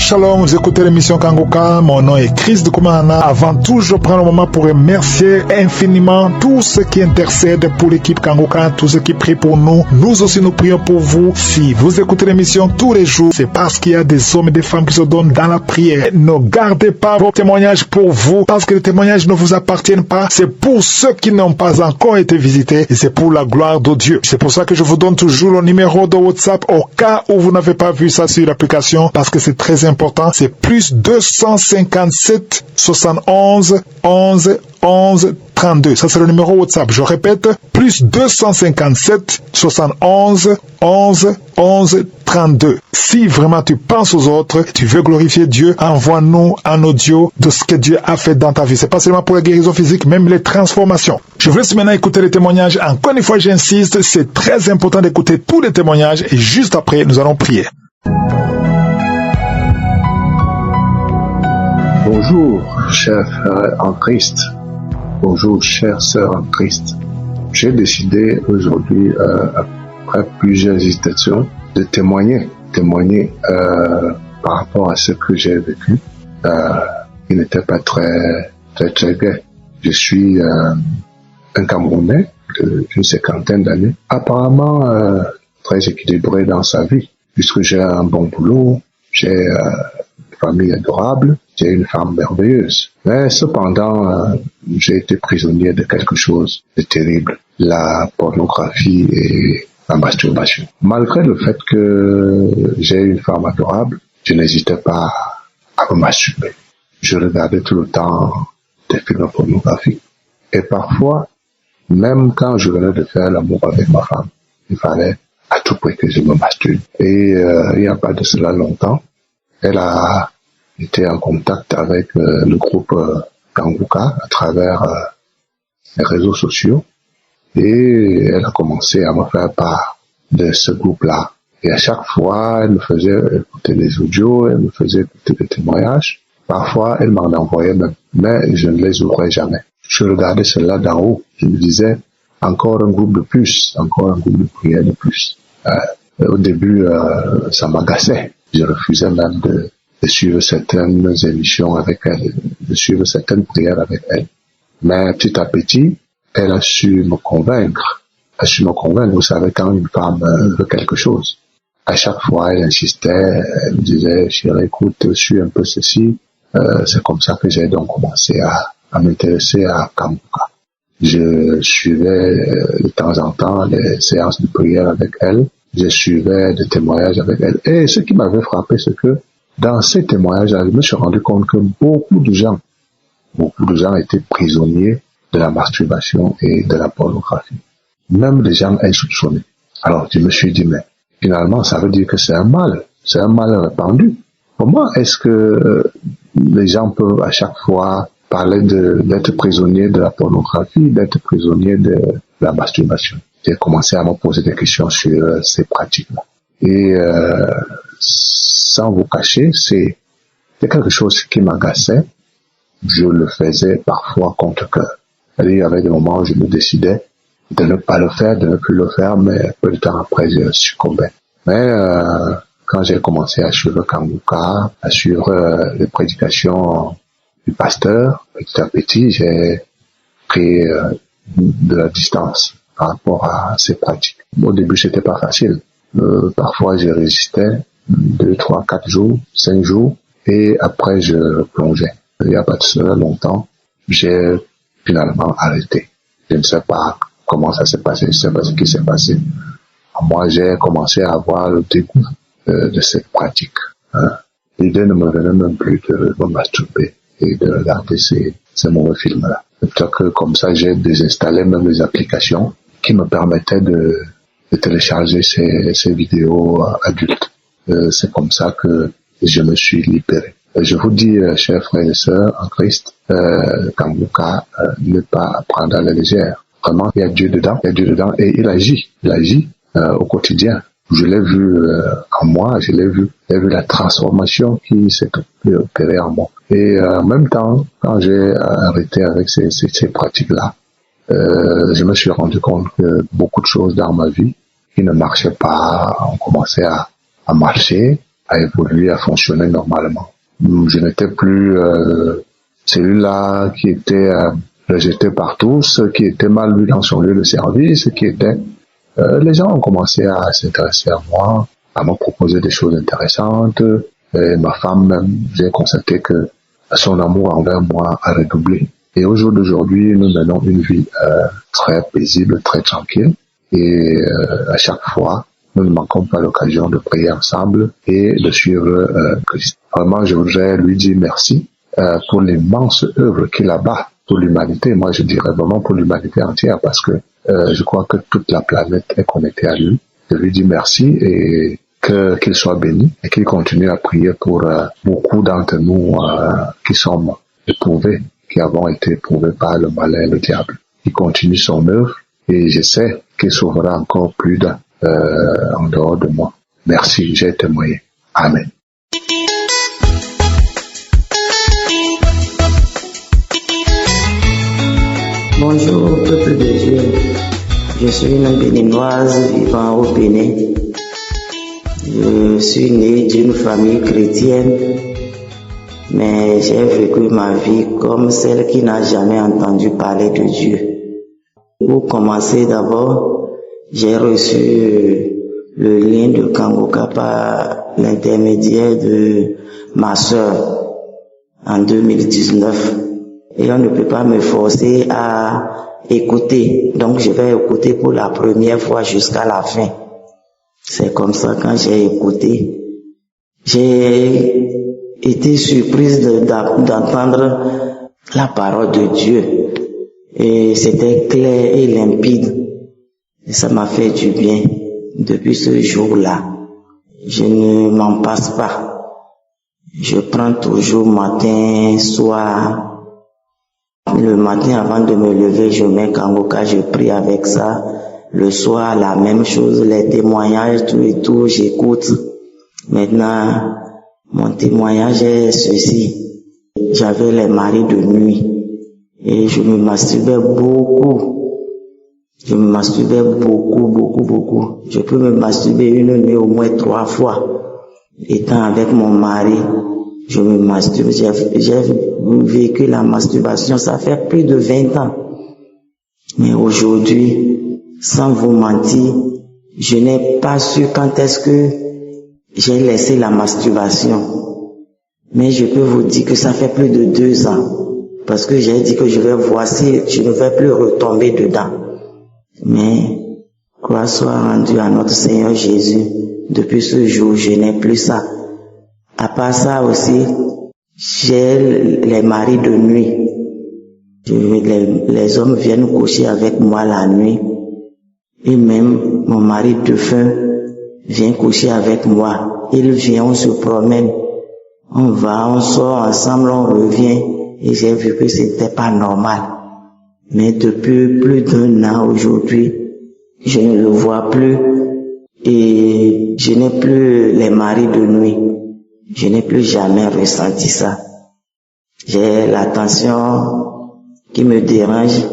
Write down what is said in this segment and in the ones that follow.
Shalom, vous écoutez l'émission Kanguka, mon nom est Chris de Koumana. Avant tout, je prends le moment pour remercier infiniment tous ceux qui intercèdent pour l'équipe Kanguka, tous ceux qui prient pour nous. Nous aussi, nous prions pour vous. Si vous écoutez l'émission tous les jours, c'est parce qu'il y a des hommes et des femmes qui se donnent dans la prière. Ne gardez pas vos témoignages pour vous, parce que les témoignages ne vous appartiennent pas. C'est pour ceux qui n'ont pas encore été visités et c'est pour la gloire de Dieu. C'est pour ça que je vous donne toujours le numéro de WhatsApp au cas où vous n'avez pas vu ça sur l'application, parce que c'est très important. C'est plus 257 71 11 11 32. Ça, c'est le numéro WhatsApp. Je répète, plus 257 71 11 11 32. Si vraiment tu penses aux autres, tu veux glorifier Dieu, envoie-nous un audio de ce que Dieu a fait dans ta vie. C'est pas seulement pour la guérison physique, même les transformations. Je vous laisse maintenant écouter les témoignages. Encore une fois, j'insiste, c'est très important d'écouter tous les témoignages et juste après, nous allons prier. Bonjour, chers frères en Christ. Bonjour, chères sœurs en Christ. J'ai décidé aujourd'hui, après plusieurs hésitations, de témoigner par rapport à ce que j'ai vécu. Il n'était pas très gai. Je suis un Camerounais d'une cinquantaine d'années, apparemment très équilibré dans sa vie, puisque j'ai un bon boulot, j'ai une famille adorable, j'ai une femme merveilleuse. Mais cependant, j'ai été prisonnier de quelque chose de terrible, la pornographie et la masturbation. Malgré le fait que j'ai une femme adorable, je n'hésitais pas à me masturber. Je regardais tout le temps des films pornographiques. Et parfois, même quand je venais de faire l'amour avec ma femme, il fallait à tout prix que je me masturbe. Et il n'y a pas de cela longtemps, elle a été en contact avec le groupe Kanguka à travers les réseaux sociaux et elle a commencé à me faire part de ce groupe-là. Et à chaque fois, elle me faisait écouter les audios, elle me faisait écouter des témoignages. Parfois, elle m'en envoyait même, mais je ne les ouvrais jamais. Je regardais cela d'en haut. Je me disais, encore un groupe de plus, encore un groupe de prières de plus. Au début, ça m'agaçait. Je refusais même de suivre certaines émissions avec elle, de suivre certaines prières avec elle. Mais petit à petit, elle a su me convaincre. Vous savez, quand une femme veut quelque chose, à chaque fois, elle insistait, elle me disait, chérie, écoute, suis un peu ceci. C'est comme ça que j'ai donc commencé à m'intéresser à Kanguka. Je suivais de temps en temps les séances de prière avec elle. Je suivais des témoignages avec elle. Et ce qui m'avait frappé, c'est que dans ces témoignages, je me suis rendu compte que beaucoup de gens étaient prisonniers de la masturbation et de la pornographie. Même des gens insoupçonnés. Alors, je me suis dit, mais finalement, ça veut dire que c'est un mal répandu. Comment est-ce que les gens peuvent à chaque fois parler d'être prisonniers de la pornographie, d'être prisonniers de la masturbation? J'ai commencé à me poser des questions sur ces pratiques-là. Et sans vous cacher, c'est quelque chose qui m'agaçait. Je le faisais parfois contre cœur. Il y avait des moments où je me décidais de ne pas le faire, de ne plus le faire, mais peu de temps après, je succombais. Mais quand j'ai commencé à suivre Kanguka, à suivre les prédications du pasteur, petit à petit, j'ai pris de la distance par rapport à ces pratiques. Au début, c'était pas facile. Parfois, je résistais 2, 3, 4 jours, 5 jours, et après, je plongeais. Il n'y a pas de cela longtemps, j'ai finalement arrêté. Je ne sais pas comment ça s'est passé, je ne sais pas ce qui s'est passé. Moi, j'ai commencé à avoir le dégoût de cette pratique. L'idée ne me venait même plus de me masturber et de regarder ces mauvais films-là. Peut-être que comme ça, j'ai désinstallé même les applications qui me permettaient de télécharger ces vidéos adultes. C'est comme ça que je me suis libéré. Je vous dis, chers frères et sœurs en Christ, Kanguka, ne pas prendre à la légère. Vraiment, il y a Dieu dedans et il agit au quotidien. Je l'ai vu en moi, j'ai vu la transformation qui s'est opérée en moi. Et en même temps, quand j'ai arrêté avec ces pratiques-là, je me suis rendu compte que beaucoup de choses dans ma vie qui ne marchaient pas ont commencé à marcher. à évoluer, à fonctionner normalement. Je n'étais plus celui-là qui était rejeté par tous, qui était mal vu dans son lieu de service, qui était... les gens ont commencé à s'intéresser à moi, à me proposer des choses intéressantes. Et ma femme même, j'ai constaté que son amour envers moi a redoublé. Et au jour d'aujourd'hui, nous menons une vie très paisible, très tranquille. Et à chaque fois, nous ne manquons pas l'occasion de prier ensemble et de suivre Christ. Vraiment, je voudrais lui dire merci pour l'immense œuvre qu'il abat pour l'humanité. Moi, je dirais vraiment pour l'humanité entière, parce que je crois que toute la planète est connectée à lui. Je lui dis merci et qu'il soit béni et qu'il continue à prier pour beaucoup d'entre nous qui sommes éprouvés, qui avons été éprouvés par le malin et le diable. Il continue son œuvre et je sais qu'il sauvera encore plus d'un en dehors de moi. Merci, j'ai témoigné. Amen. Bonjour, peuple de Dieu. Je suis une béninoise vivant au Bénin. Je suis né d'une famille chrétienne, mais j'ai vécu ma vie comme celle qui n'a jamais entendu parler de Dieu. Pour commencer d'abord, j'ai reçu le lien de Kangoka par l'intermédiaire de ma sœur en 2019. Et on ne peut pas me forcer à écouter. Donc je vais écouter pour la première fois jusqu'à la fin. C'est comme ça, quand j'ai écouté, j'ai été surprise d'entendre la parole de Dieu. Et c'était clair et limpide. Et ça m'a fait du bien. Depuis ce jour-là, je ne m'en passe pas. Je prends toujours matin, soir. Le matin, avant de me lever, je mets Kangoka, je prie avec ça. Le soir, la même chose, les témoignages, tout et tout, j'écoute. Maintenant, mon témoignage est ceci. J'avais les maris de nuit et je me masturbais beaucoup. Je me masturbais beaucoup. Je peux me masturber une nuit au moins 3 fois. Étant avec mon mari, je me masturbe. J'ai vécu la masturbation, ça fait plus de 20 ans. Mais aujourd'hui, sans vous mentir, je n'ai pas su quand est-ce que j'ai laissé la masturbation. Mais je peux vous dire que ça fait plus de 2 ans. Parce que j'ai dit que je vais voir si je ne vais plus retomber dedans. Mais, gloire soit rendue à notre Seigneur Jésus. Depuis ce jour, je n'ai plus ça. À part ça aussi, j'ai les maris de nuit. Les hommes viennent coucher avec moi la nuit. Et même mon mari défunt vient coucher avec moi. Il vient, on se promène. On va, on sort ensemble, on revient. Et j'ai vu que c'était pas normal. Mais depuis plus d'1 an aujourd'hui, je ne le vois plus. Et je n'ai plus les maris de nuit. Je n'ai plus jamais ressenti ça. J'ai la tension qui me dérange.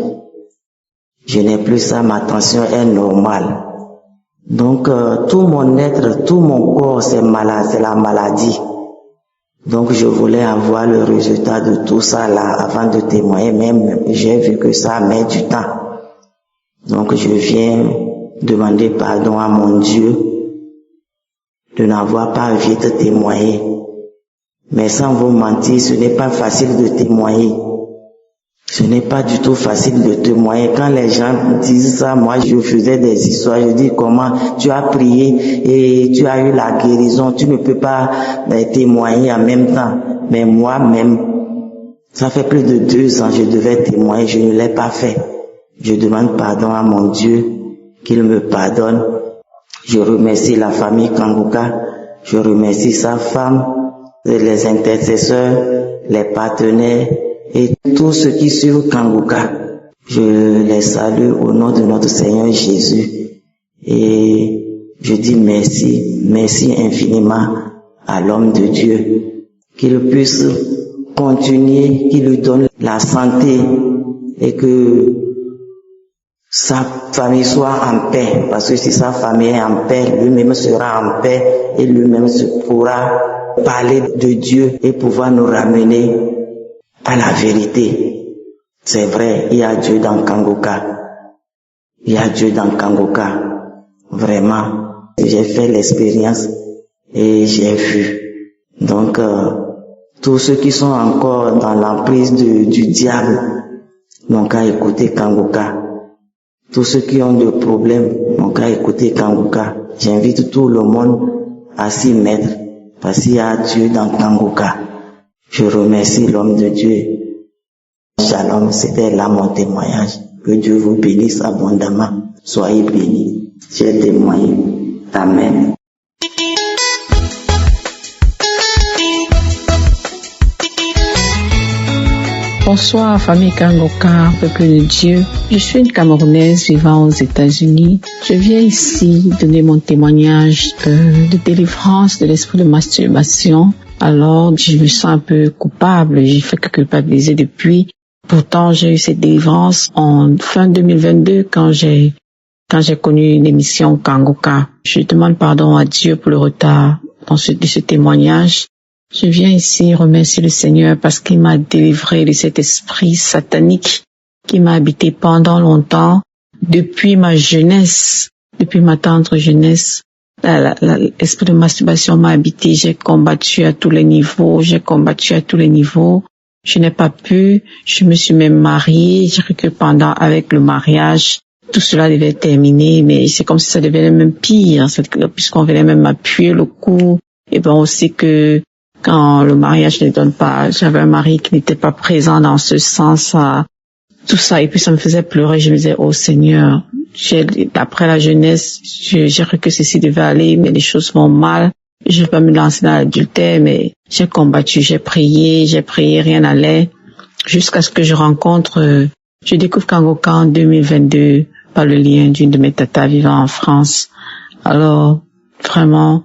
Je n'ai plus ça, ma tension est normale. Donc tout mon être, tout mon corps, c'est malade, c'est la maladie. Donc je voulais avoir le résultat de tout ça là avant de témoigner, même j'ai vu que ça met du temps. Donc je viens demander pardon à mon Dieu de n'avoir pas vite témoigné. Mais sans vous mentir, ce n'est pas facile de témoigner. Ce n'est pas du tout facile de témoigner. Quand les gens disent ça, moi je faisais des histoires, je dis comment tu as prié et tu as eu la guérison, tu ne peux pas témoigner en même temps. Mais moi-même, ça fait plus de 2 ans, je devais témoigner, je ne l'ai pas fait. Je demande pardon à mon Dieu, qu'il me pardonne. Je remercie la famille Kangoka, je remercie sa femme, les intercesseurs, les partenaires et tous ceux qui suivent Kangoka. Je les salue au nom de notre Seigneur Jésus. Et je dis merci infiniment à l'homme de Dieu. Qu'il puisse continuer, qu'il lui donne la santé et que sa famille soit en paix, parce que si sa famille est en paix, lui-même sera en paix et lui-même pourra parler de Dieu et pouvoir nous ramener à la vérité. C'est vrai, il y a Dieu dans Kangoka. Il y a Dieu dans Kangoka. Vraiment, j'ai fait l'expérience et j'ai vu. Donc, tous ceux qui sont encore dans l'emprise du diable n'ont qu'à écouter Kangoka. Tous ceux qui ont des problèmes n'ont qu'à écouter Kangoka. J'invite tout le monde à s'y mettre parce qu'il y a Dieu dans Kangoka. Je remercie l'homme de Dieu. Shalom, c'était là mon témoignage. Que Dieu vous bénisse abondamment. Soyez bénis. J'ai témoigné. Amen. Bonsoir, famille Kangoka, peuple de Dieu. Je suis une Camerounaise vivant aux États-Unis. Je viens ici donner mon témoignage de délivrance de l'esprit de masturbation. Alors, je me sens un peu coupable. J'ai fait que culpabiliser depuis. Pourtant, j'ai eu cette délivrance en fin 2022 quand j'ai connu l'émission Kangoka. Je demande pardon à Dieu pour le retard de ce témoignage. Je viens ici remercier le Seigneur parce qu'il m'a délivré de cet esprit satanique qui m'a habité pendant longtemps, depuis ma jeunesse, depuis ma tendre jeunesse. L'esprit de masturbation m'a habité, j'ai combattu à tous les niveaux, Je n'ai pas pu, je me suis même mariée, je crois que pendant, avec le mariage, tout cela devait terminer, mais c'est comme si ça devenait même pire, puisqu'on venait même m'appuyer le cou, et ben aussi que quand le mariage ne donne pas, j'avais un mari qui n'était pas présent dans ce sens, tout ça, et puis ça me faisait pleurer, je me disais, oh Seigneur, après la jeunesse, j'ai cru que ceci devait aller, mais les choses vont mal, je vais pas me lancer dans l'adultère, mais j'ai combattu, j'ai prié, rien n'allait, jusqu'à ce que je découvre Kangoka en 2022, par le lien d'une de mes tatas vivant en France. Alors, vraiment,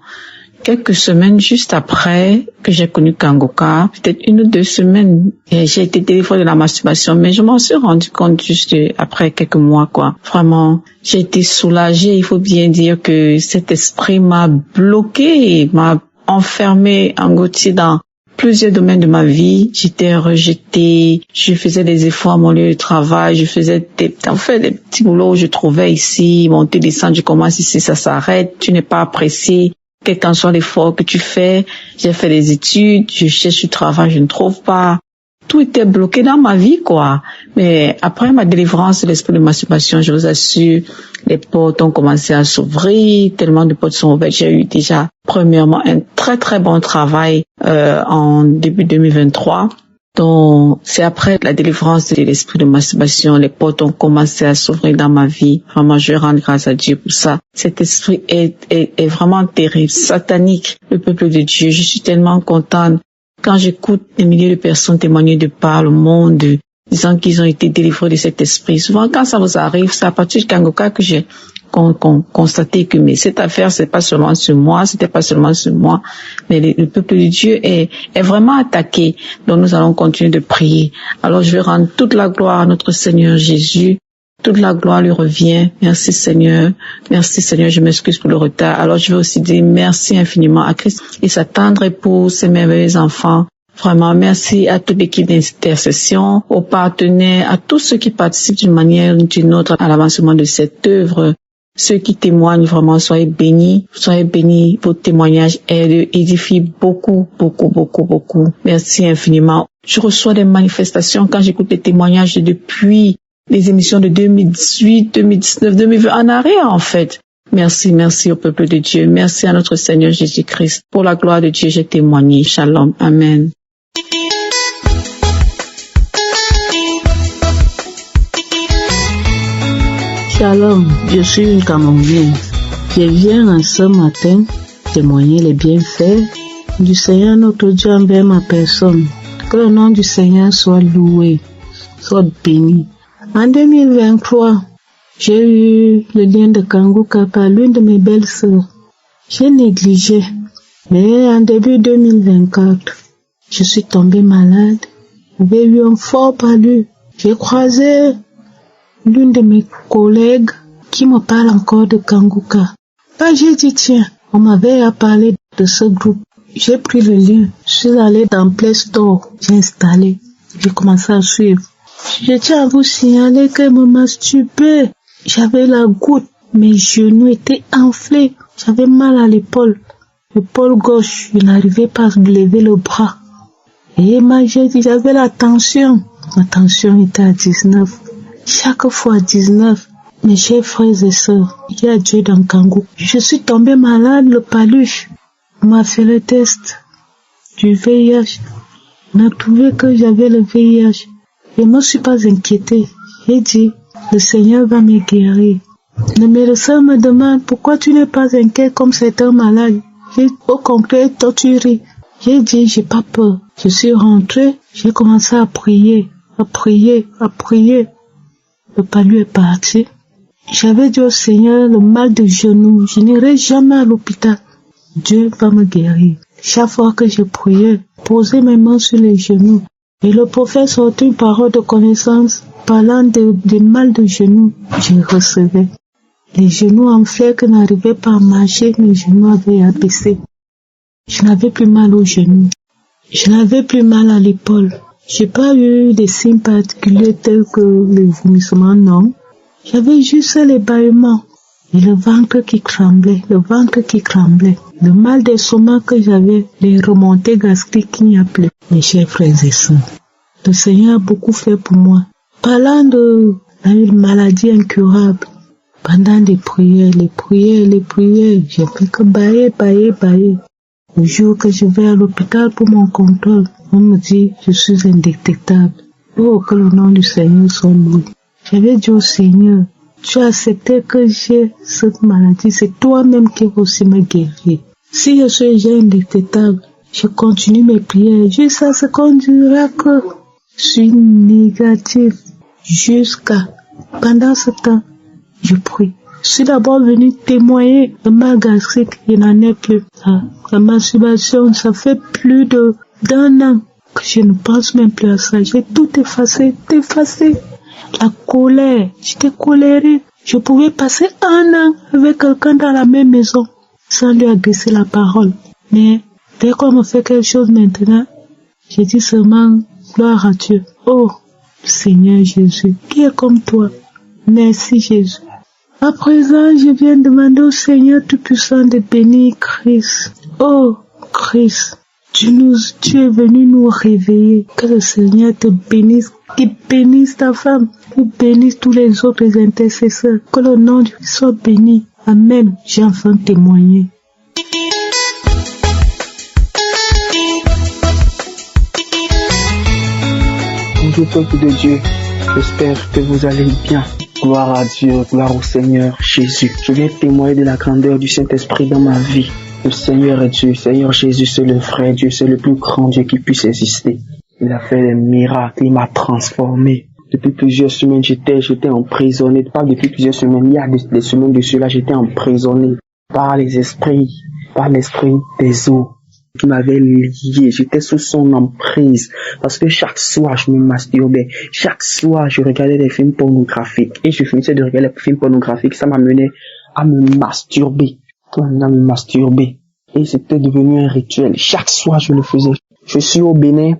quelques semaines juste après que j'ai connu Kangoka, peut-être 1 ou 2 semaines, et j'ai été délivrée de la masturbation, mais je m'en suis rendu compte juste après quelques mois, quoi. Vraiment, j'ai été soulagée. Il faut bien dire que cet esprit m'a bloquée, m'a enfermée, engloutie dans plusieurs domaines de ma vie. J'étais rejetée, je faisais des efforts à mon lieu de travail, je faisais des petits boulots où je trouvais ici, monter, descendre, je commence ici, ça s'arrête, tu n'es pas apprécié. Quel qu'en soit l'effort que tu fais, j'ai fait des études, je cherche du travail, je ne trouve pas. Tout était bloqué dans ma vie, quoi. Mais après ma délivrance de l'esprit de masturbation, je vous assure, les portes ont commencé à s'ouvrir, tellement de portes sont ouvertes. J'ai eu déjà, premièrement, un très très bon travail en début 2023. Donc, c'est après la délivrance de l'esprit de masturbation, les portes ont commencé à s'ouvrir dans ma vie. Vraiment, je rends grâce à Dieu pour ça. Cet esprit est vraiment terrible, satanique, le peuple de Dieu. Je suis tellement contente quand j'écoute des milliers de personnes témoigner de par le monde, disant qu'ils ont été délivrés de cet esprit. Souvent, quand ça vous arrive, c'est à partir de Kangoka que j'ai constaté que mais cette affaire, c'était pas seulement sur moi, mais le peuple de Dieu est vraiment attaqué. Donc nous allons continuer de prier. Alors je vais rendre toute la gloire à notre Seigneur Jésus. Toute la gloire lui revient. Merci Seigneur, je m'excuse pour le retard. Alors je vais aussi dire merci infiniment à Christ et sa tendre épouse, ses merveilleux enfants. Vraiment, merci à toute l'équipe d'intercession, aux partenaires, à tous ceux qui participent d'une manière ou d'une autre à l'avancement de cette œuvre. Ceux qui témoignent, vraiment, soyez bénis. Votre témoignage édifie beaucoup. Merci infiniment. Je reçois des manifestations quand j'écoute les témoignages depuis les émissions de 2018, 2019, 2020, en arrière, en fait. Merci au peuple de Dieu. Merci à notre Seigneur Jésus-Christ. Pour la gloire de Dieu, j'ai témoigné. Shalom. Amen. Shalom, je suis une Camerounaise. Je viens ce matin témoigner les bienfaits du Seigneur notre Dieu envers ma personne. Que le nom du Seigneur soit loué, soit béni. En 2023, j'ai eu le lien de Kangoka par l'une de mes belles-sœurs. J'ai négligé, mais en début 2024, je suis tombée malade. J'avais eu un fort palu. J'ai croisé l'une de mes collègues qui me parle encore de Kanguka. Là, j'ai dit, tiens, on m'avait parlé de ce groupe. J'ai pris le lien, je suis allée dans Play Store, j'ai installé, j'ai commencé à suivre. Je tiens à vous signaler que me masturbais. J'avais la goutte, mes genoux étaient enflés, j'avais mal à l'épaule gauche, je n'arrivais pas à lever le bras. Et j'avais la tension, ma tension était à 19, chaque fois 19. Mes chers frères et sœurs, il y a Dieu dans Kangou. Je suis tombée malade, le paluche. On m'a fait le test du VIH. On a trouvé que j'avais le VIH. Je ne me suis pas inquiétée. J'ai dit, le Seigneur va me guérir. Le médecin me demande, pourquoi tu n'es pas inquiet comme certains malades? J'ai au complet torturé. J'ai dit, j'ai pas peur. Je suis rentrée, j'ai commencé à prier. Le palu est parti. J'avais dit au Seigneur, le mal de genou, je n'irai jamais à l'hôpital. Dieu va me guérir. Chaque fois que je priais, posais mes mains sur les genoux. Et le prophète sortait une parole de connaissance parlant de mal de genoux. Je recevais. Les genoux enflés que n'arrivaient pas à marcher, mes genoux avaient abaissé. Je n'avais plus mal aux genoux. Je n'avais plus mal à l'épaule. J'ai pas eu des signes particuliers tels que les vomissements, non. J'avais juste les bâillements et le ventre qui tremblait. Le mal d'estomac que j'avais, les remontées gastriques qu'il n'y a plus. Mes chers frères et sœurs, le Seigneur a beaucoup fait pour moi. Parlant de une maladie incurable, pendant les prières, j'ai fait que bailler. Le jour que je vais à l'hôpital pour mon contrôle, on me dit, je suis indétectable. Oh, que le nom du Seigneur soit loué. J'avais dit au Seigneur, tu as accepté que j'ai cette maladie, c'est toi-même qui vas aussi me guérir. Si je suis déjà indétectable, je continue mes prières jusqu'à ce qu'on dira que je suis négatif. Pendant ce temps, je prie. Je suis d'abord venu témoigner le mal gastrique, il n'en est plus. La masturbation, ça fait plus d'un an que je ne pense même plus à ça. J'ai tout effacé. La colère, j'étais colérique. Je pouvais passer un an avec quelqu'un dans la même maison sans lui adresser la parole. Mais dès qu'on me fait quelque chose maintenant, j'ai dit seulement gloire à Dieu. Oh, Seigneur Jésus, qui est comme toi? Merci Jésus. À présent, je viens demander au Seigneur Tout-Puissant de bénir Christ. Oh, Christ, tu es venu nous réveiller. Que le Seigneur te bénisse, qu'il bénisse ta femme, qu'il bénisse tous les autres intercesseurs. Que le nom de Dieu soit béni. Amen. J'ai enfin témoigné. Bonjour peuple de Dieu, j'espère que vous allez bien. Gloire à Dieu, gloire au Seigneur Jésus. Je viens témoigner de la grandeur du Saint-Esprit dans ma vie. Le Seigneur est Dieu, Seigneur Jésus, c'est le vrai Dieu, c'est le plus grand Dieu qui puisse exister. Il a fait des miracles, il m'a transformé. Depuis plusieurs semaines, j'étais emprisonné. Pas depuis plusieurs semaines, il y a des semaines de cela, j'étais emprisonné par l'esprit des eaux qui m'avait lié. J'étais sous son emprise parce que chaque soir je me masturbais, chaque soir je regardais des films pornographiques et je finissais de regarder les films pornographiques, ça m'amenait à me masturber, et c'était devenu un rituel. Chaque soir je le faisais. Je suis au Bénin,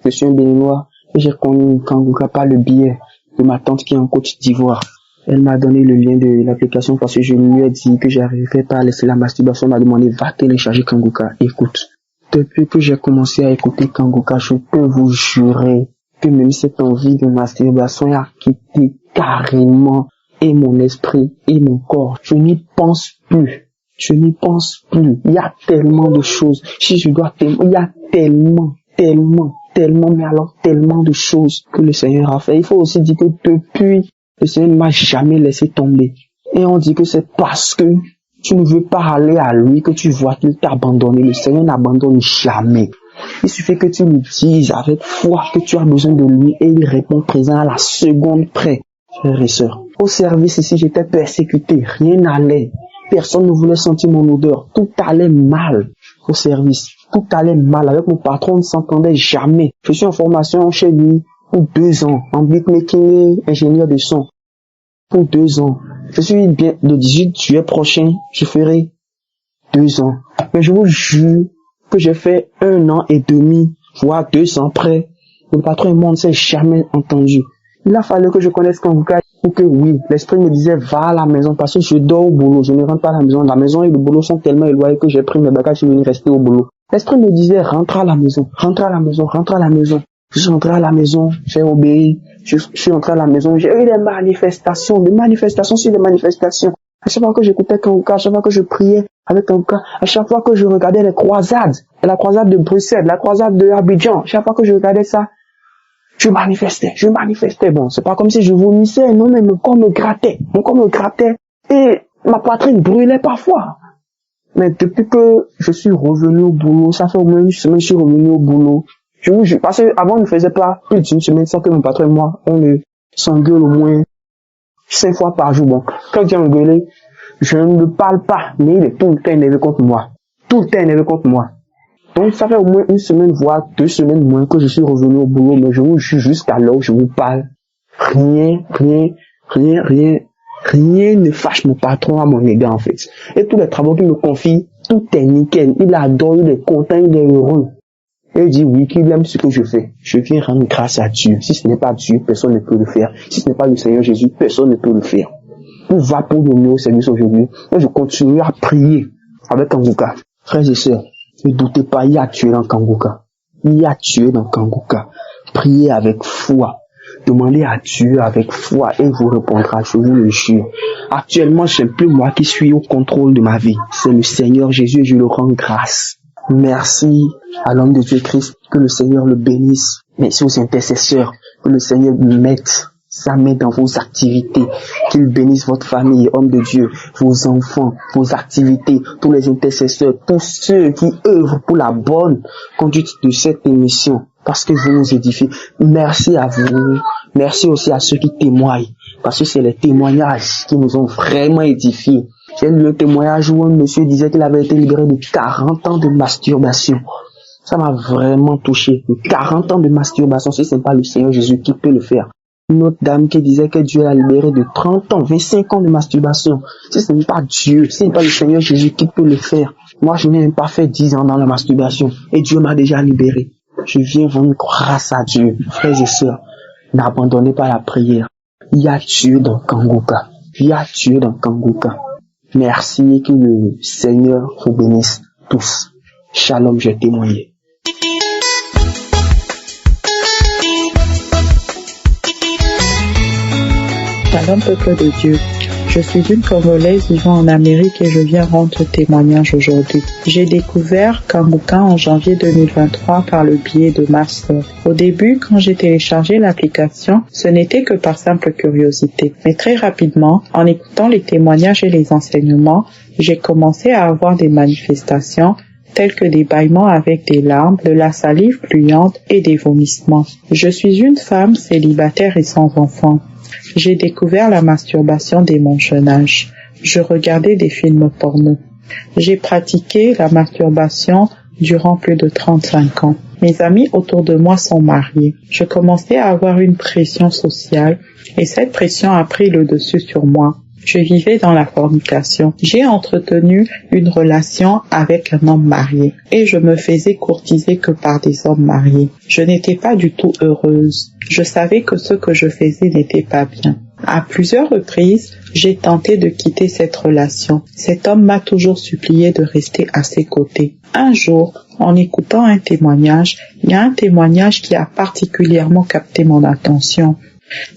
je suis un Béninois et j'ai connu Kanguka par le biais de ma tante qui est en Côte d'Ivoire. Elle m'a donné le lien de l'application parce que je lui ai dit que j'arrivais pas à laisser la masturbation. Elle m'a demandé va télécharger Kanguka. Écoute. Depuis que j'ai commencé à écouter Kanguka, je peux vous jurer que même cette envie de masturbation a quitté carrément et mon esprit et mon corps. Je n'y pense plus. Il y a tellement de choses. Si je dois témoigner, il y a tellement de choses que le Seigneur a fait. Il faut aussi dire que depuis, le Seigneur ne m'a jamais laissé tomber. Et on dit que c'est parce que tu ne veux pas aller à lui que tu vois qu'il t'a abandonné. Le Seigneur n'abandonne jamais. Il suffit que tu lui dises avec foi que tu as besoin de lui et il répond présent à la seconde près. Frères et sœurs, au service ici, j'étais persécuté. Rien n'allait. Personne ne voulait sentir mon odeur. Tout allait mal au service. Tout allait mal. Avec mon patron, on ne s'entendait jamais. Je suis en formation chez lui pour 2 ans en beatmaking et ingénieur de son. pour 2 ans. Je suis bien, le 18 juillet prochain, je ferai 2 ans. Mais je vous jure que j'ai fait 1 an et demi, voire 2 ans près. Le patron et moi, on ne s'est jamais entendu. Il a fallu que je connaisse Kanguka pour que oui, l'esprit me disait va à la maison parce que je dors au boulot, je ne rentre pas à la maison. La maison et le boulot sont tellement éloignés que j'ai pris mes bagages et je suis venu rester au boulot. L'esprit me disait rentre à la maison, rentre à la maison, rentre à la maison. Je suis rentré à la maison, j'ai obéi, je suis rentré à la maison, j'ai eu des manifestations sur des manifestations. À chaque fois que j'écoutais Kanguka, à chaque fois que je priais avec Kanguka, à chaque fois que je regardais les croisades, la croisade de Bruxelles, la croisade de Abidjan, chaque fois que je regardais ça, je manifestais. Bon, c'est pas comme si je vomissais, non, mais mon corps me grattait et ma poitrine brûlait parfois. Mais depuis que je suis revenu au boulot, ça fait au moins 1 semaine que je suis revenu au boulot. Je vous jure, parce que avant on ne faisait pas plus d'1 semaine sans que mon patron et moi, on s'engueule au moins 5 fois par jour. Bon, quand j'ai engueulé, je ne parle pas, mais il est tout le temps énervé contre moi. Donc ça fait au moins 1 semaine, voire 2 semaines moins que je suis revenu au boulot, mais je vous jure, jusqu'à l'heure où je vous parle, rien ne fâche mon patron à mon égard en fait. Et tous les travaux qu'il me confie, tout est nickel. Il adore, il est content, il est heureux. Et il dit oui, qu'il aime ce que je fais. Je viens rendre grâce à Dieu. Si ce n'est pas Dieu, personne ne peut le faire. Si ce n'est pas le Seigneur Jésus, personne ne peut le faire. On va pour donner au service aujourd'hui. Moi, je continue à prier avec Kanguka. Frères et sœurs, ne doutez pas, il y a Dieu dans Kanguka. Priez avec foi. Demandez à Dieu avec foi et il vous répondra, je vous le jure. Actuellement, ce n'est plus moi qui suis au contrôle de ma vie. C'est le Seigneur Jésus et je le rends grâce. Merci à l'homme de Dieu Christ, que le Seigneur le bénisse. Merci aux intercesseurs, que le Seigneur mette sa main dans vos activités, qu'il bénisse votre famille, homme de Dieu, vos enfants, vos activités, tous les intercesseurs, tous ceux qui œuvrent pour la bonne conduite de cette émission, parce que vous nous édifiez. Merci à vous, merci aussi à ceux qui témoignent, parce que c'est les témoignages qui nous ont vraiment édifiés. J'ai lu un témoignage où un monsieur disait qu'il avait été libéré de 40 ans de masturbation. Ça m'a vraiment touché. 40 ans de masturbation, si ce n'est pas le Seigneur Jésus qui peut le faire. Une autre dame qui disait que Dieu l'a libéré de 30 ans, 25 ans de masturbation. Si ce n'est pas Dieu, si ce n'est pas le Seigneur Jésus qui peut le faire. Moi, je n'ai même pas fait 10 ans dans la masturbation. Et Dieu m'a déjà libéré. Je viens rendre grâce à Dieu. Frères et sœurs, n'abandonnez pas la prière. Il y a Dieu dans Kanguka. Merci et que le Seigneur vous bénisse tous. Shalom, j'ai témoigné. Shalom, peuple de Dieu. Je suis une Congolaise vivant en Amérique et je viens rendre témoignage aujourd'hui. J'ai découvert Kanguka en janvier 2023 par le biais de ma sœur. Au début, quand j'ai téléchargé l'application, ce n'était que par simple curiosité. Mais très rapidement, en écoutant les témoignages et les enseignements, j'ai commencé à avoir des manifestations tels que des bâillements avec des larmes, de la salive gluante et des vomissements. Je suis une femme célibataire et sans enfant. J'ai découvert la masturbation dès mon jeune âge. Je regardais des films porno. J'ai pratiqué la masturbation durant plus de 35 ans. Mes amis autour de moi sont mariés. Je commençais à avoir une pression sociale et cette pression a pris le dessus sur moi. Je vivais dans la fornication. J'ai entretenu une relation avec un homme marié et je me faisais courtiser que par des hommes mariés. Je n'étais pas du tout heureuse. Je savais que ce que je faisais n'était pas bien. À plusieurs reprises, j'ai tenté de quitter cette relation. Cet homme m'a toujours supplié de rester à ses côtés. Un jour, en écoutant un témoignage, il y a un témoignage qui a particulièrement capté mon attention.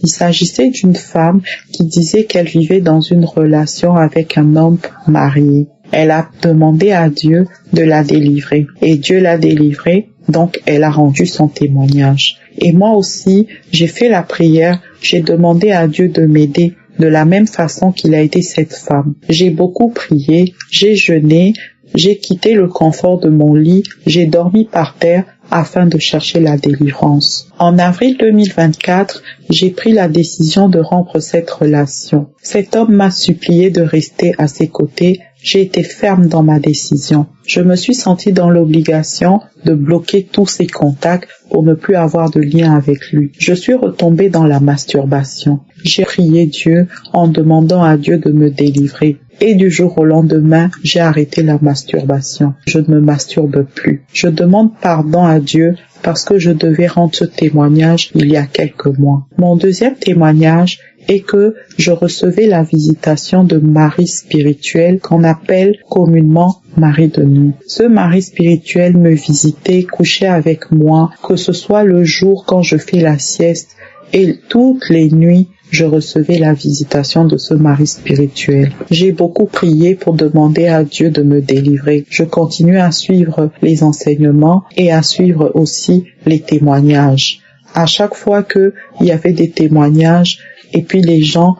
Il s'agissait d'une femme qui disait qu'elle vivait dans une relation avec un homme marié. Elle a demandé à Dieu de la délivrer. Et Dieu l'a délivrée, donc elle a rendu son témoignage. Et moi aussi, j'ai fait la prière, j'ai demandé à Dieu de m'aider de la même façon qu'il a aidé cette femme. J'ai beaucoup prié, j'ai jeûné, j'ai quitté le confort de mon lit, j'ai dormi par terre afin de chercher la délivrance. En avril 2024, j'ai pris la décision de rompre cette relation. Cet homme m'a supplié de rester à ses côtés. J'ai été ferme dans ma décision. Je me suis sentie dans l'obligation de bloquer tous ses contacts pour ne plus avoir de lien avec lui. Je suis retombée dans la masturbation. J'ai prié Dieu en demandant à Dieu de me délivrer. Et du jour au lendemain, j'ai arrêté la masturbation. Je ne me masturbe plus. Je demande pardon à Dieu parce que je devais rendre ce témoignage il y a quelques mois. Mon deuxième témoignage est que je recevais la visitation de Marie spirituelle qu'on appelle communément Marie de nuit. Ce Marie spirituel me visitait, couchait avec moi, que ce soit le jour quand je fais la sieste et toutes les nuits, je recevais la visitation de ce Marie spirituel. J'ai beaucoup prié pour demander à Dieu de me délivrer. Je continue à suivre les enseignements et à suivre aussi les témoignages. À chaque fois qu'il y avait des témoignages, et puis les gens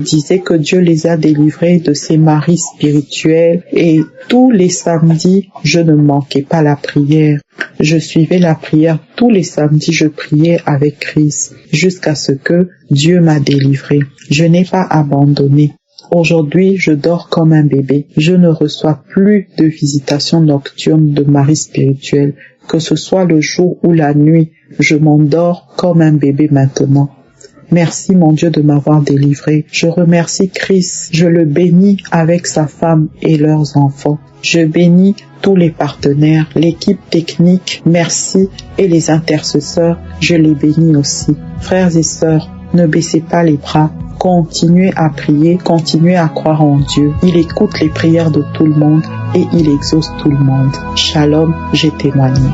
disaient que Dieu les a délivrés de ces maris spirituels, et tous les samedis, je ne manquais pas la prière. Je suivais la prière tous les samedis, je priais avec Christ jusqu'à ce que Dieu m'a délivré. Je n'ai pas abandonné. Aujourd'hui, je dors comme un bébé. Je ne reçois plus de visitation nocturne de maris spirituel, que ce soit le jour ou la nuit. Je m'endors comme un bébé maintenant. Merci mon Dieu de m'avoir délivré. Je remercie Christ. Je le bénis avec sa femme et leurs enfants. Je bénis tous les partenaires, l'équipe technique, merci, et les intercesseurs, je les bénis aussi. Frères et sœurs, ne baissez pas les bras. Continuez à prier, continuez à croire en Dieu. Il écoute les prières de tout le monde et il exauce tout le monde. Shalom, j'ai témoigné.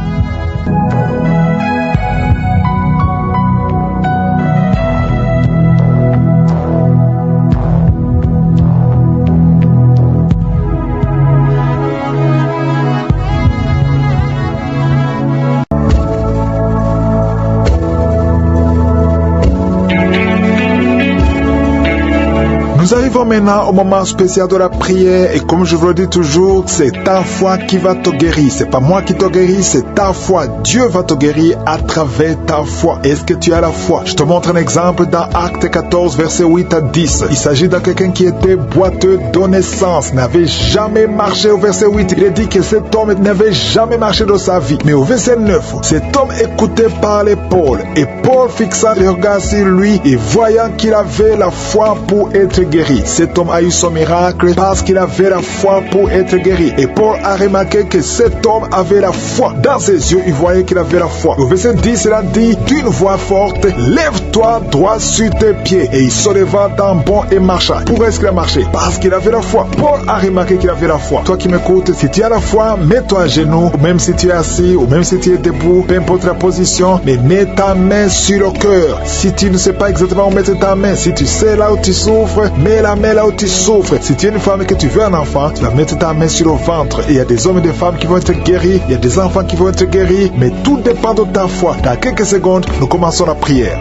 Nous arrivons maintenant au moment spécial de la prière et comme je vous le dis toujours, c'est ta foi qui va te guérir. C'est pas moi qui te guéris, c'est ta foi. Dieu va te guérir à travers ta foi. Est-ce que tu as la foi? Je te montre un exemple dans Acte 14, verset 8 à 10. Il s'agit de quelqu'un qui était boiteux de naissance, n'avait jamais marché au verset 8. Il est dit que cet homme n'avait jamais marché de sa vie. Mais au verset 9, cet homme écoutait parler Paul et Paul fixa les regards sur lui et voyant qu'il avait la foi pour être guéri. Cet homme a eu son miracle parce qu'il avait la foi pour être guéri. Et Paul a remarqué que cet homme avait la foi. Dans ses yeux, il voyait qu'il avait la foi. Au verset 10, il a dit d'une voix forte, lève-toi droit sur tes pieds. Et il se leva d'un bond et marcha. Pourquoi est-ce qu'il a marché? Parce qu'il avait la foi. Paul a remarqué qu'il avait la foi. Toi qui m'écoutes, si tu as la foi, mets-toi à genoux, ou même si tu es assis, ou même si tu es debout, peu importe la position, mais mets ta main sur le cœur. Si tu ne sais pas exactement où mettre ta main, si tu sais là où tu souffres, mets la main là où tu souffres. Si tu es une femme et que tu veux un enfant, tu vas mettre ta main sur le ventre. Et il y a des hommes et des femmes qui vont être guéris, il y a des enfants qui vont être guéris, mais tout dépend de ta foi. Dans quelques secondes, nous commençons la prière.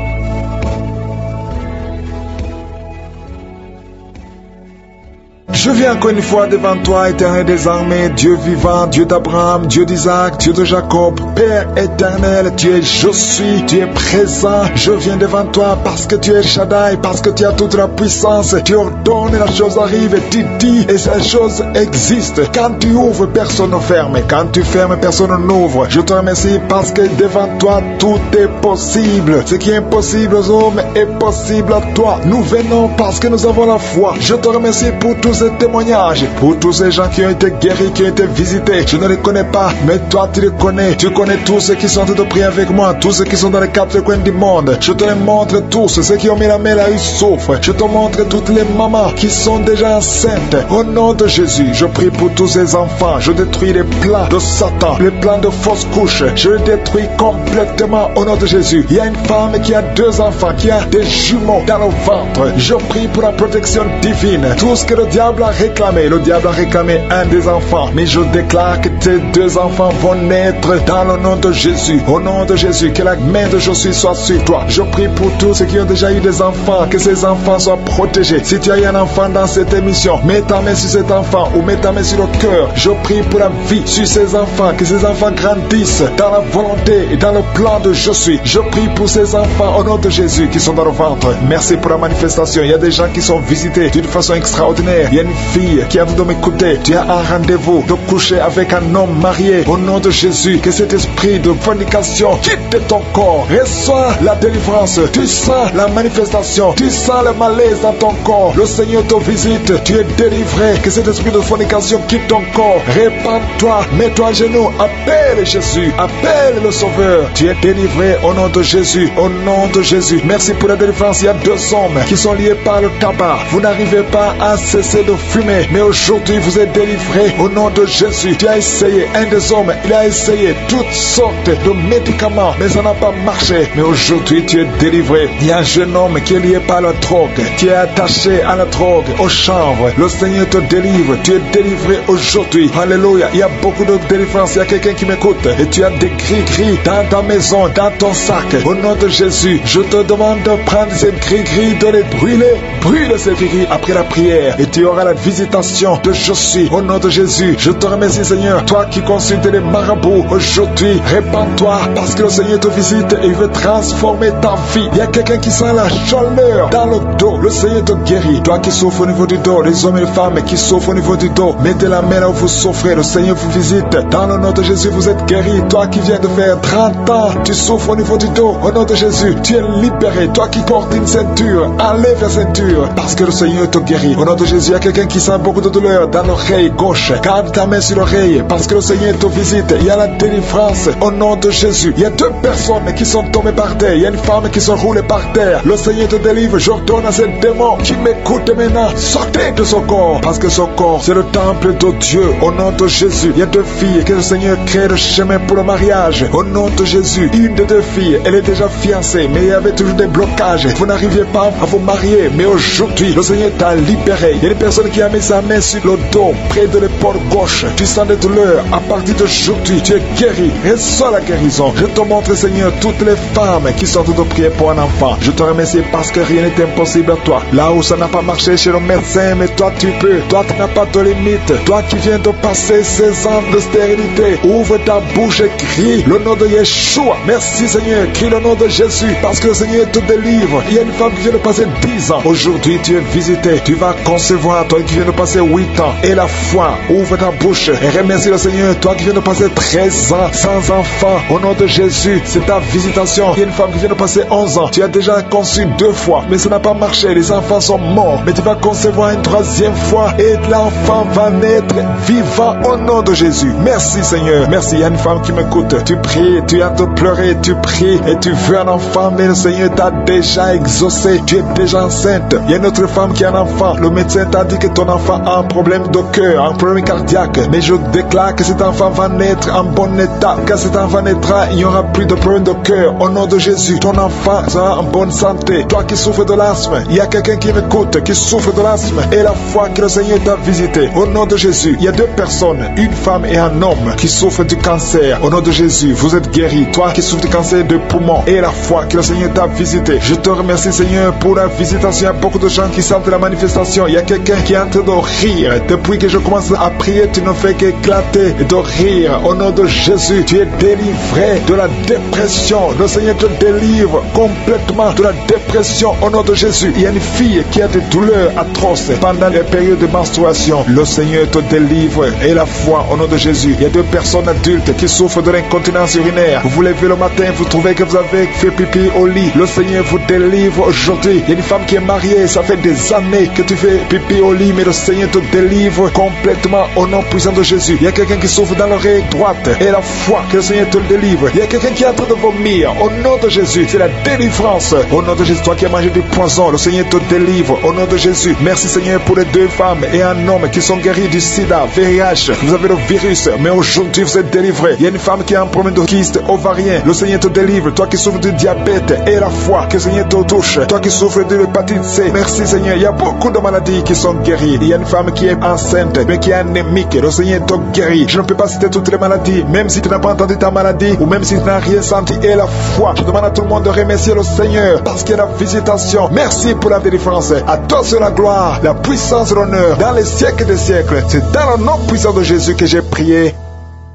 Je viens encore une fois devant toi, éternel des armées, Dieu vivant, Dieu d'Abraham, Dieu d'Isaac, Dieu de Jacob, Père éternel, tu es je suis, tu es présent. Je viens devant toi parce que tu es Shaddai, parce que tu as toute la puissance. Tu ordonnes et la chose arrive, et tu dis et cette chose existe. Quand tu ouvres, personne ne ferme. Quand tu fermes, personne n'ouvre. Je te remercie parce que devant toi, tout est possible. Ce qui est impossible aux hommes est possible à toi. Nous venons parce que nous avons la foi. Je te remercie pour tous ces témoignages, pour tous ces gens qui ont été guéris, qui ont été visités. Je ne les connais pas, mais toi tu les connais. Tu connais tous ceux qui sont en train de prier avec moi, tous ceux qui sont dans les quatre coins du monde. Je te les montre tous, ceux qui ont mis la main là, ils souffrent. Je te montre toutes les mamans qui sont déjà enceintes. Au nom de Jésus, je prie pour tous ces enfants. Je détruis les plans de Satan, les plans de fausses couches. Je les détruis complètement au nom de Jésus. Il y a une femme qui a 2 enfants, qui a des jumeaux dans le ventre. Je prie pour la protection divine. Tout ce que le diable a réclamé, le diable a réclamé un des enfants, mais je déclare que tes 2 enfants vont naître dans le nom de Jésus. Au nom de Jésus, que la main de Jésus soit sur toi. Je prie pour tous ceux qui ont déjà eu des enfants, que ces enfants soient protégés. Si tu as eu un enfant dans cette émission, mets ta main sur cet enfant ou mets ta main sur le cœur. Je prie pour la vie sur ces enfants, que ces enfants grandissent dans la volonté et dans le plan de je suis. Je prie pour ces enfants au nom de Jésus qui sont dans le ventre. Merci pour la manifestation. Il y a des gens qui sont visités d'une façon extraordinaire. Il y a y a une fille qui a voulu m'écouter. Tu as un rendez-vous de coucher avec un homme marié. Au nom de Jésus, que cet esprit de fornication quitte ton corps. Reçois la délivrance. Tu sens la manifestation. Tu sens le malaise dans ton corps. Le Seigneur te visite. Tu es délivré. Que cet esprit de fornication quitte ton corps. Répands-toi. Mets-toi à genoux. Appelle Jésus. Appelle le Sauveur. Tu es délivré au nom de Jésus. Au nom de Jésus. Merci pour la délivrance. Il y a 2 hommes qui sont liés par le tabac. Vous n'arrivez pas à cesser de fumer. Mais aujourd'hui, vous êtes délivré au nom de Jésus. Tu as essayé. Un des hommes, il a essayé toutes sortes de médicaments. Mais ça n'a pas marché. Mais aujourd'hui, tu es délivré. Il y a un jeune homme qui est lié par la drogue. Tu es attaché à la drogue, au chanvre. Le Seigneur te délivre. Tu es délivré aujourd'hui. Alléluia. Il y a beaucoup de délivrance. Il y a quelqu'un qui m'écoute. Et tu as des gris-gris dans ta maison, dans ton sac. Au nom de Jésus, je te demande de prendre ces gris-gris, de les brûler. Brûle ces gris-gris après la prière. Et tu auras la visitation de Jésus. Au nom de Jésus, je te remercie Seigneur. Toi qui consultes les marabouts, aujourd'hui, répands-toi parce que le Seigneur te visite et il veut transformer ta vie. Il y a quelqu'un qui sent la chaleur dans le dos. Le Seigneur te guérit. Toi qui souffres au niveau du dos, les hommes et les femmes qui souffrent au niveau du dos, mettez la main là où vous souffrez. Le Seigneur vous visite. Dans le nom de Jésus, vous êtes guéri. Toi qui viens de faire 30 ans, tu souffres au niveau du dos. Au nom de Jésus, tu es libéré. Toi qui portes une ceinture, enlève la ceinture parce que le Seigneur te guérit. Au nom de Jésus, il y a quelqu'un qui sent beaucoup de douleur dans l'oreille gauche. Garde ta main sur l'oreille parce que le Seigneur te visite. Il y a la délivrance au nom de Jésus. Il y a 2 personnes qui sont tombées par terre. Il y a une femme qui se roule par terre. Le Seigneur te délivre. J'ordonne à ce démon qui m'écoute maintenant, sortez de son corps parce que son corps, c'est le temple de Dieu. Au nom de Jésus, il y a 2 filles que le Seigneur crée le chemin pour le mariage. Au nom de Jésus, une des 2 filles, elle est déjà fiancée, mais il y avait toujours des blocages. Vous n'arriviez pas à vous marier, mais aujourd'hui, le Seigneur t'a libéré. Il y a une personne qui a mis sa main sur le dos, près de l'épaule gauche. Tu sens des douleurs. À partir d'aujourd'hui, tu es guéri. Reçois la guérison. Je te montre, Seigneur, toutes les femmes qui sont toutes prier pour un enfant. Je te remercie parce que rien n'est impossible à toi. Là où ça n'a pas marché chez le médecin, mais toi tu peux. Toi tu n'as pas de limite. Toi qui viens de passer 16 ans de stérilité, ouvre ta bouche et crie le nom de Yeshua. Merci Seigneur. Crie le nom de Jésus parce que le Seigneur te délivre. Il y a une femme qui vient de passer 10 ans. Aujourd'hui tu es visité. Tu vas concevoir. Toi qui viens de passer 8 ans. Et la foi. Ouvre ta bouche et remercie le Seigneur. Toi qui viens de passer 13 ans sans enfant. Au nom de Jésus, c'est ta visitation. Il y a une femme qui vient de passer 11 ans. Tu as déjà conçu 2 fois, mais ça n'a pas marché. Les enfants sont morts. Mais tu vas concevoir une 3e fois et l'enfant va naître vivant au nom de Jésus. Merci Seigneur. Merci. Il y a une femme qui m'écoute. Tu pries, tu as de pleurer, tu pries et tu veux un enfant, mais le Seigneur t'a déjà exaucé. Tu es déjà enceinte. Il y a une autre femme qui a un enfant. Le médecin t'a dit que ton enfant a un problème de cœur, un problème cardiaque. Mais je déclare que cet enfant va naître en bon état. Quand cet enfant naîtra, il n'y aura plus de problème de cœur. Au nom de Jésus, ton enfant sera en bonne santé. Toi qui souffres de l'asthme, il y a quelqu'un qui m'écoute, qui souffre de l'asthme. Et la foi que le Seigneur t'a visité. Au nom de Jésus, il y a 2 personnes, une femme et un homme, qui souffrent du cancer. Au nom de Jésus, vous êtes guéris. Toi qui souffres du cancer de poumon. Et la foi que le Seigneur t'a visité. Je te remercie Seigneur pour la visitation. Il y a beaucoup de gens qui sentent la manifestation. Il y a quelqu'un qui est en train de rire. Depuis que je commence à prier, tu ne fais qu'éclater et de rire. Au nom de Jésus, tu es délivré de la dépression. Le Seigneur te délivre complètement de la dépression. Au nom de Jésus, il y a une fille qui a des douleurs atroces pendant les périodes de menstruation. Le Seigneur te délivre. Et la foi, au nom de Jésus, il y a 2 personnes adultes qui souffrent de l'incontinence urinaire. Vous vous levez le matin, vous trouvez que vous avez fait pipi au lit. Le Seigneur vous délivre aujourd'hui. Il y a une femme qui est mariée, ça fait des années que tu fais pipi au lit, mais le Seigneur te délivre complètement au nom puissant de Jésus. Il y a quelqu'un qui souffre dans l'oreille droite. Et la foi que le Seigneur te délivre. Il y a quelqu'un qui est en train de vomir. Au nom de Jésus, c'est la délivrance. Au nom de Jésus, toi qui as mangé du poison, le Seigneur te délivre. Au nom de Jésus, merci Seigneur pour les 2 femmes et un homme qui sont guéris du sida, VIH. Vous avez le virus, mais aujourd'hui vous êtes délivrés. Il y a une femme qui a un problème de kyste ovarien. Le Seigneur te délivre. Toi qui souffres du diabète et la foi que le Seigneur te touche. Toi qui souffres de l'hépatite C. Merci Seigneur. Il y a beaucoup de maladies qui sont guéries. Il y a une femme qui est enceinte, mais qui est anémique. Le Seigneur te guérit. Je ne peux pas citer toutes les maladies, même si tu n'as pas entendu ta maladie ou même si tu n'as rien senti. Et la foi, je demande à tout le monde de remercier le Seigneur parce qu'il y a la visitation. Merci pour la délivrance. À toi c'est la gloire, la puissance et l'honneur dans les siècles des siècles. C'est dans le nom puissant de Jésus que j'ai prié.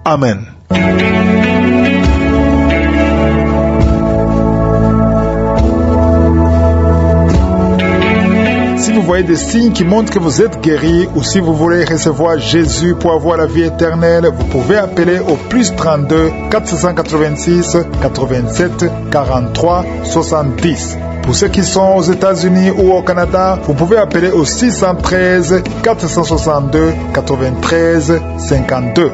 Amen. Si vous vous voyez des signes qui montrent que vous êtes guéri ou si vous voulez recevoir Jésus pour avoir la vie éternelle, vous pouvez appeler au plus 32 486 87 43 70. Pour ceux qui sont aux États-Unis ou au Canada, vous pouvez appeler au 613 462 93 52.